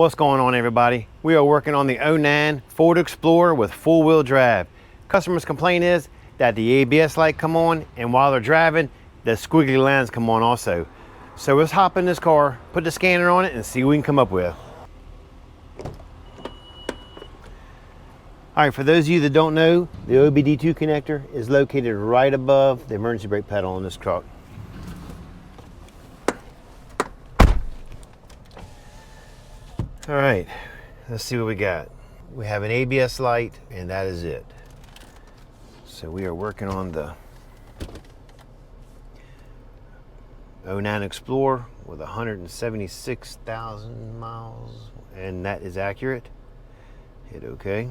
What's going on, everybody? We are working on the 09 Ford Explorer with four-wheel drive. Customer's complaint is that the ABS light come on, and while they're driving, the squiggly lines come on also. So let's hop in this car, put the scanner on it, and see what we can come up with. All right, for those of you that don't know, the OBD2 connector is located right above the emergency brake pedal on this truck. All right, let's see what we got. We have an ABS light, and that is it. So we are working on the 09 Explorer with 176,000 miles, and that is accurate. Hit OK.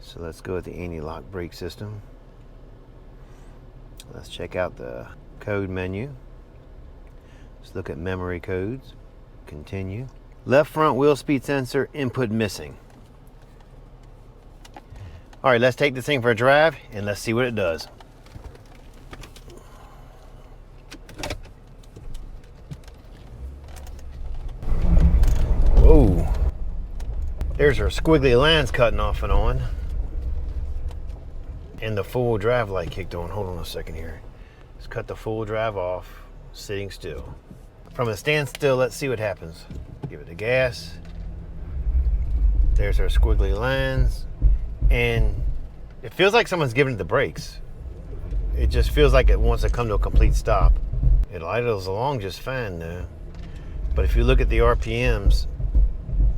So let's go with the anti-lock brake system. Let's check out the code menu. Let's look at memory codes. Continue. Left front wheel speed sensor input missing. All right, let's take this thing for a drive and let's see what it does. Whoa, there's our squiggly lines cutting off and on. And the full drive light kicked on. Hold on a second here. Let's cut the full drive off, sitting still. From a standstill, let's see what happens. Give it a gas. There's our squiggly lines. And it feels like someone's giving it the brakes. It just feels like it wants to come to a complete stop. It idles along just fine now. But if you look at the RPMs,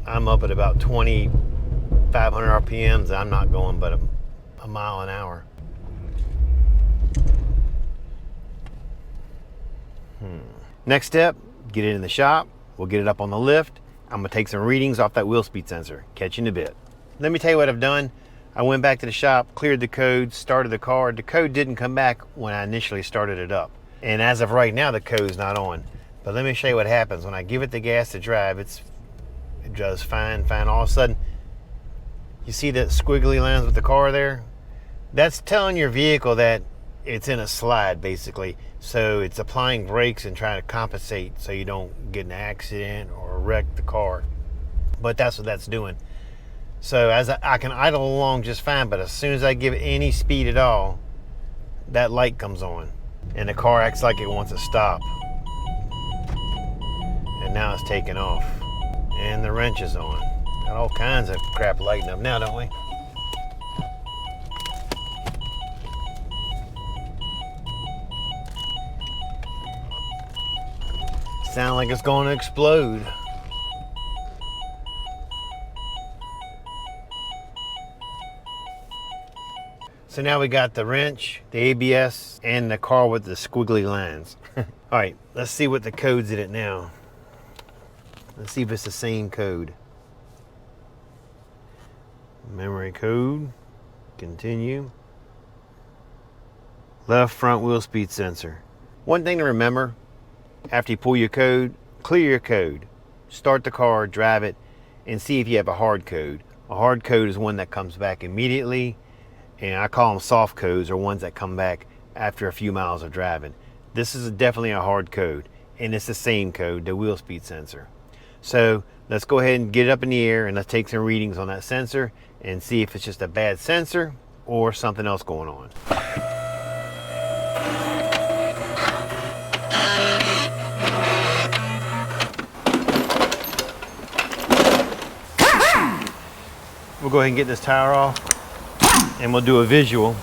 I'm up at about 2,500 RPMs. And I'm not going but a mile an hour. Next step, get it in the shop. We'll get it up on the lift. I'm gonna take some readings off that wheel speed sensor. Catch you in a bit. Let me tell you what I've done. I went back to the shop, cleared the code, started the car. The code didn't come back when I initially started it up. And as of right now, the code's not on. But let me show you what happens. When I give it the gas to drive, it does fine. All of a sudden, you see that squiggly lines with the car there? That's telling your vehicle that it's in a slide, basically. So it's applying brakes and trying to compensate so you don't get in an accident or wreck the car. But that's what that's doing. So as I can idle along just fine, but as soon as I give it any speed at all, that light comes on and the car acts like it wants to stop. And now it's taking off and the wrench is on. Got all kinds of crap lighting up now, don't we? Sound like it's going to explode. So now we got the wrench, the ABS, and the car with the squiggly lines. All right, let's see what the code's in it now. Let's see if it's the same code. Memory code, continue. Left front wheel speed sensor. One thing to remember, after you pull your code, clear your code. Start the car, drive it, and see if you have a hard code. A hard code is one that comes back immediately, and I call them soft codes, or ones that come back after a few miles of driving. This is definitely a hard code, and it's the same code, the wheel speed sensor. So let's go ahead and get it up in the air, and let's take some readings on that sensor and see if it's just a bad sensor or something else going on. We'll go ahead and get this tire off and we'll do a visual.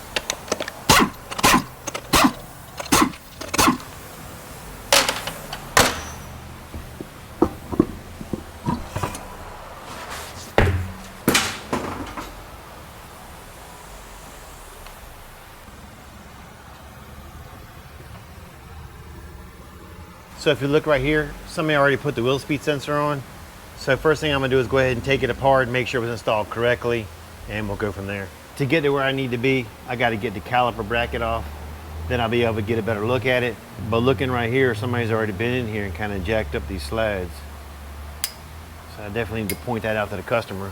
So if you look right here, somebody already put the wheel speed sensor on. So first thing I'm gonna do is go ahead and take it apart and make sure it was installed correctly, and we'll go from there. To get to where I need to be, I gotta get the caliper bracket off. Then I'll be able to get a better look at it. But looking right here, somebody's already been in here and kind of jacked up these slides. So I definitely need to point that out to the customer.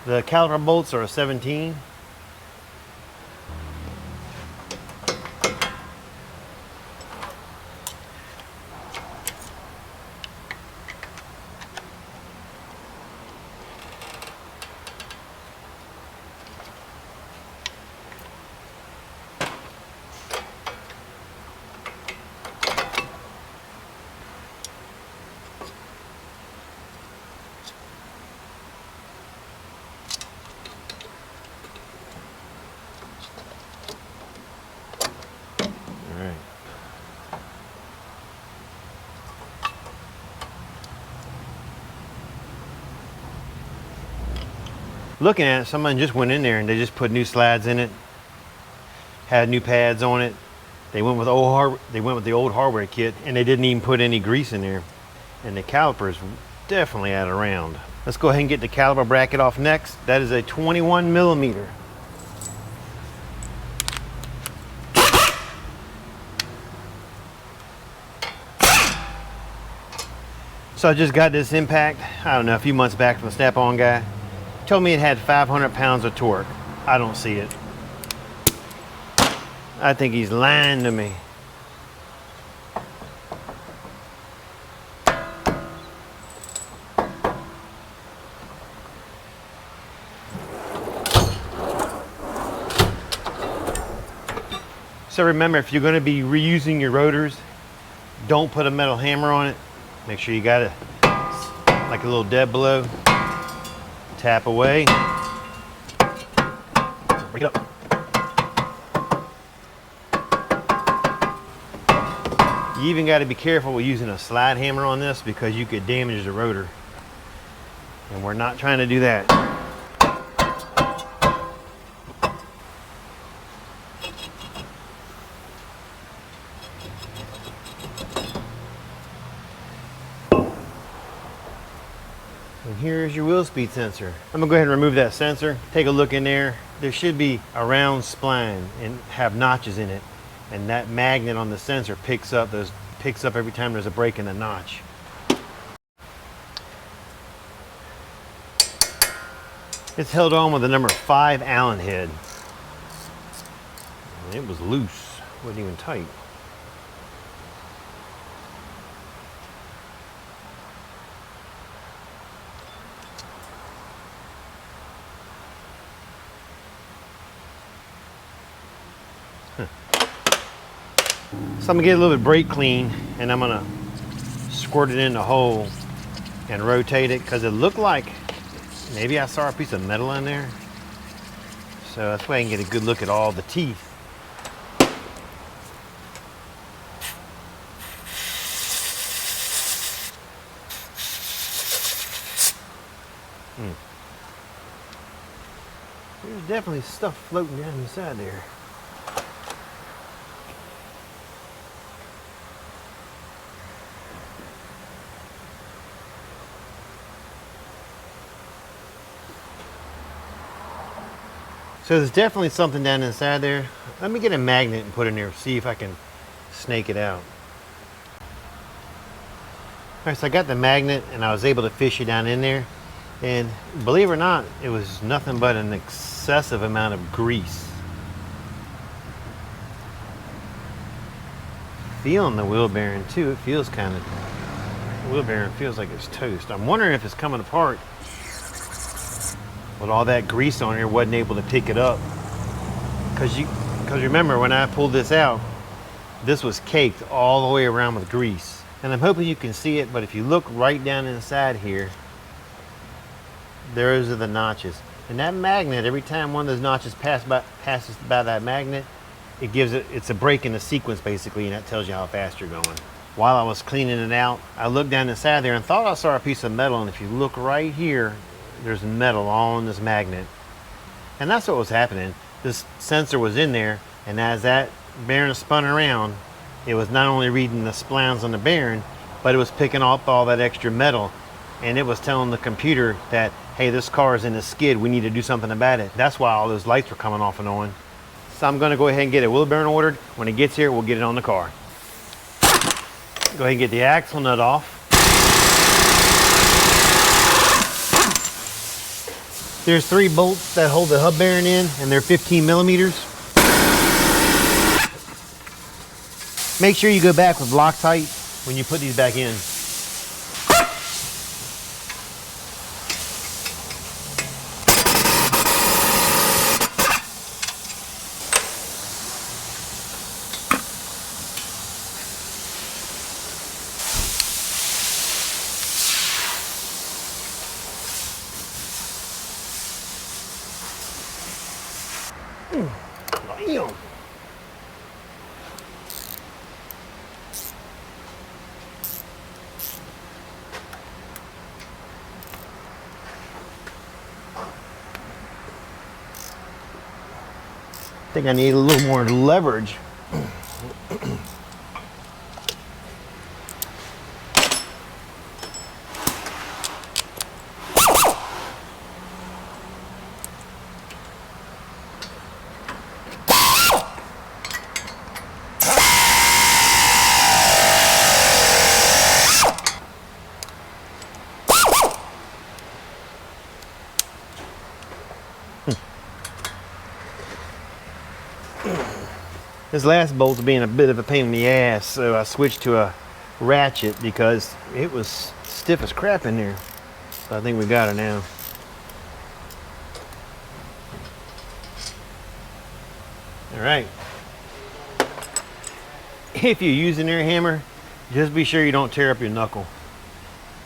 The caliper bolts are a 17. Looking at it, someone just went in there and they just put new slides in it, had new pads on it. They went with the old hardware kit, and they didn't even put any grease in there. And the caliper's definitely out of round. Let's go ahead and get the caliper bracket off next. That is a 21 millimeter. So I just got this impact, I don't know, a few months back from the Snap-on guy. Told me it had 500 pounds of torque. I don't see it. I think he's lying to me. So remember, if you're going to be reusing your rotors, don't put a metal hammer on it. Make sure you got it like a little dead blow. Tap away. Break it up. You even got to be careful with using a slide hammer on this because you could damage the rotor. And we're not trying to do that. And here's your wheel speed sensor. I'm gonna go ahead and remove that sensor. Take a look in there. There should be a round spline and have notches in it. And that magnet on the sensor picks up every time there's a break in the notch. It's held on with a number 5 Allen head. And it was loose, wasn't even tight. So I'm gonna get a little bit of brake clean and I'm gonna squirt it in the hole and rotate it because it looked like maybe I saw a piece of metal in there. So that's why I can get a good look at all the teeth. There's definitely stuff floating down inside there. So there's definitely something down inside there. Let me get a magnet and put it in there, see if I can snake it out. All right, so I got the magnet and I was able to fish it down in there. And believe it or not, it was nothing but an excessive amount of grease. Feeling the wheel bearing too, it feels the wheel bearing feels like it's toast. I'm wondering if it's coming apart. With all that grease on here, wasn't able to pick it up. Because remember, when I pulled this out, this was caked all the way around with grease. And I'm hoping you can see it, but if you look right down inside here, those are the notches. And that magnet, every time one of those notches passes by that magnet, it's a break in the sequence basically, and that tells you how fast you're going. While I was cleaning it out, I looked down inside there and thought I saw a piece of metal, and if you look right here, there's metal all on this magnet. And that's what was happening. This sensor was in there, and as that bearing spun around, it was not only reading the splines on the bearing, but it was picking up all that extra metal, and it was telling the computer that, hey, this car is in a skid, we need to do something about it. That's why all those lights were coming off and on. So I'm gonna go ahead and get a wheel bearing ordered. When it gets here, we'll get it on the car. Go ahead and get the axle nut off. There's 3 bolts that hold the hub bearing in, and they're 15 millimeters. Make sure you go back with Loctite when you put these back in. Damn. I think I need a little more leverage. This last bolt's being a bit of a pain in the ass, so I switched to a ratchet because it was stiff as crap in there. So I think we got it now. All right. If you're using your hammer, just be sure you don't tear up your knuckle.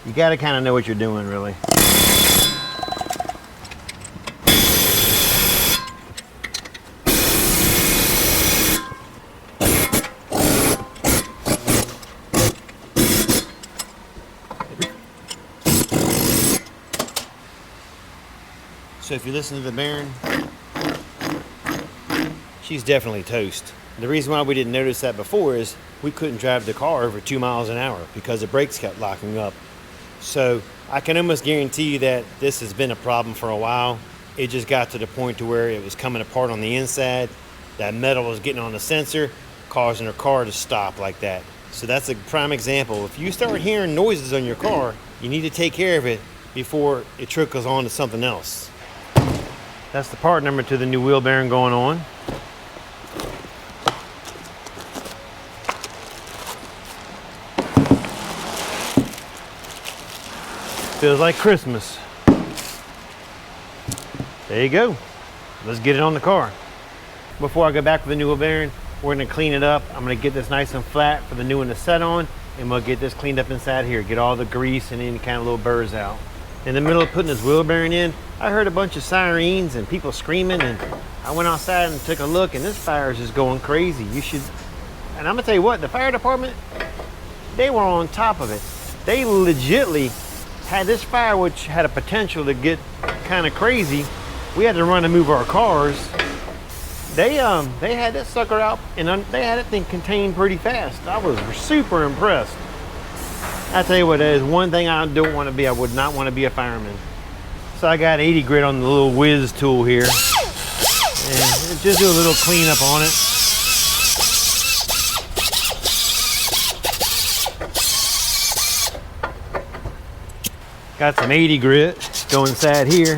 You gotta kind of know what you're doing, really. So if you listen to the bearing, she's definitely toast. The reason why we didn't notice that before is we couldn't drive the car over 2 miles an hour because the brakes kept locking up. So I can almost guarantee you that this has been a problem for a while. It just got to the point to where it was coming apart on the inside. That metal was getting on the sensor, causing her car to stop like that. So that's a prime example. If you start hearing noises on your car, you need to take care of it before it trickles on to something else. That's the part number to the new wheel bearing going on. Feels like Christmas. There you go. Let's get it on the car. Before I go back with the new wheel bearing, we're gonna clean it up. I'm gonna get this nice and flat for the new one to set on, and we'll get this cleaned up inside here. Get all the grease and any kind of little burrs out. In the middle of putting this wheel bearing in, I heard a bunch of sirens and people screaming, and I went outside and took a look, and this fire is just going crazy. You should, and I'm gonna tell you what, the fire department, they were on top of it. They legitly had this fire, which had a potential to get kind of crazy. We had to run and move our cars. They had that sucker out, and they had that thing contained pretty fast. I was super impressed. I tell you what, there's one thing I don't want to be. I would not want to be a fireman. So I got 80 grit on the little whiz tool here, and just do a little cleanup on it. Got some 80 grit, go inside here,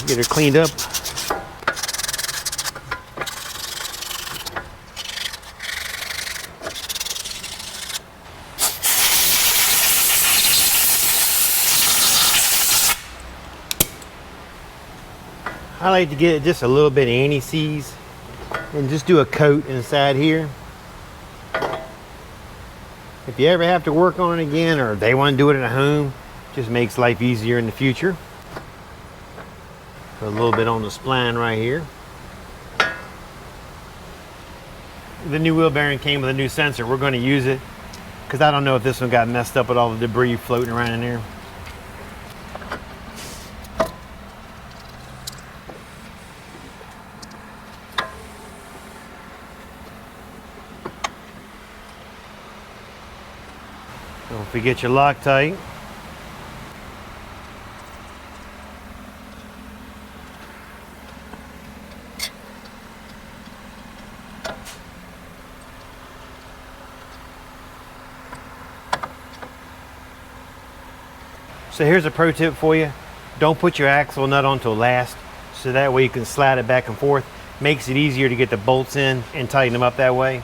get her cleaned up. I like to get just a little bit of anti-seize and just do a coat inside here. If you ever have to work on it again, or they want to do it at home, just makes life easier in the future. Put a little bit on the spline right here. The new wheel bearing came with a new sensor. We're going to use it because I don't know if this one got messed up with all the debris floating around in there. Don't forget your Loctite. So here's a pro tip for you. Don't put your axle nut on till last, so that way you can slide it back and forth. Makes it easier to get the bolts in and tighten them up that way.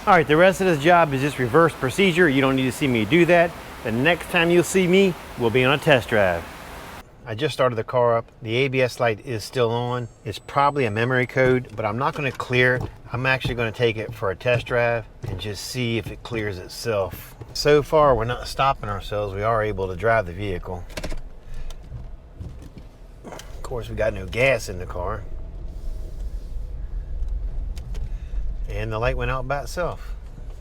All right, the rest of this job is just reverse procedure. You don't need to see me do that. The next time you'll see me, we'll be on a test drive. I just started the car up. The ABS light is still on. It's probably a memory code, but I'm not gonna clear it. I'm actually gonna take it for a test drive and just see if it clears itself. So far, we're not stopping ourselves. We are able to drive the vehicle. course, we got no gas in the car. And the light went out by itself.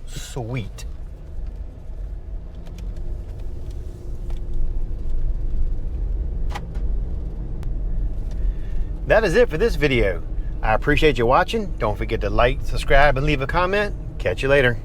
Sweet. That is it for this video. I appreciate you watching. Don't forget to like, subscribe, and leave a comment. Catch you later.